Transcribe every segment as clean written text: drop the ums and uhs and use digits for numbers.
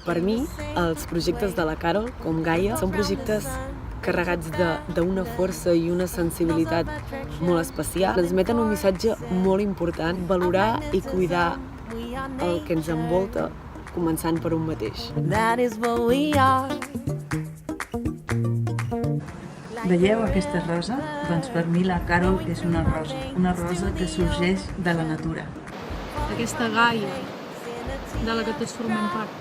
Per mi, els projectes de la Carol, com Gaia, són projectes carregats d'una força i una sensibilitat molt especial. Transmeten un missatge molt important, valorar i cuidar el que ens envolta, començant per un mateix. Veieu aquesta rosa? Doncs per mi la Carol és una rosa que sorgeix de la natura. Aquesta Gaia de la que tots formem part.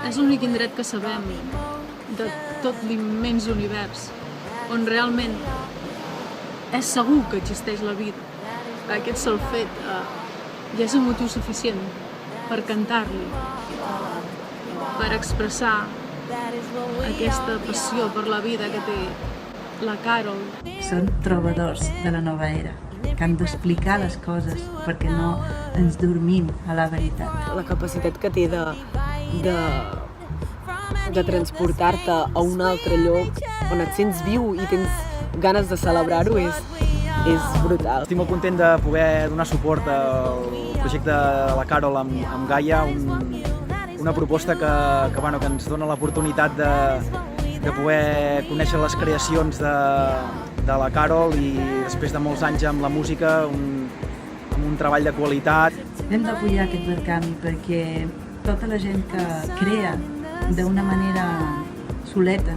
És l'únic indret que sabem de tot l'immens univers, on realment és segur que existeix la vida. Aquest sol fet ja és un motiu suficient per cantar-li, per expressar aquesta passió per la vida que té la Carol. Són trobadors de la nova era, que han d'explicar les coses perquè no ens dormim a la veritat. La capacitat que té de transportar-te a un altre lloc on et sents viu i tens ganes de celebrar-ho és brutal. Estic molt content de poder donar suport al projecte de la Carol amb Gaia, una proposta que ens dona l'oportunitat de poder conèixer les creacions de la Carol i després de molts anys amb la música, amb un treball de qualitat. Hem d'apoyar aquest Verkami perquè tota la gent que crea d'una manera soleta,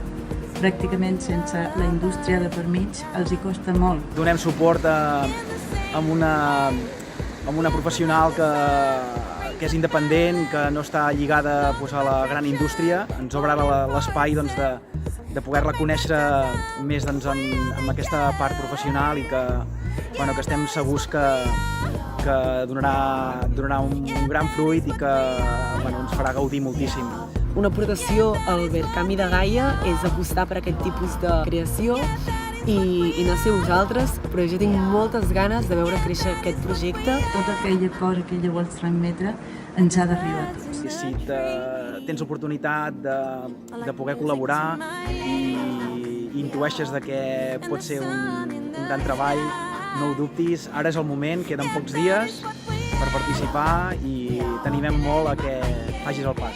pràcticament sense la indústria de per mig, els hi costa molt. Donem suport amb una professional que és independent, que no està lligada a la gran indústria. Ens obre l'espai de poder-la conèixer més amb aquesta part professional i que estem segurs que donarà un gran fruit i que ens farà gaudir moltíssim. Una aportació al Verkami de Gaia és apostar per aquest tipus de creació i no sé vosaltres, però jo tinc moltes ganes de veure créixer aquest projecte. Tota aquella cosa que ella vol transmetre ens ha d'arribar a tots. Si tens oportunitat de poder col·laborar i intueixes que pot ser un gran treball, no ho dubtis, ara és el moment, queden pocs dies per participar i t'animem molt a que facis el pas.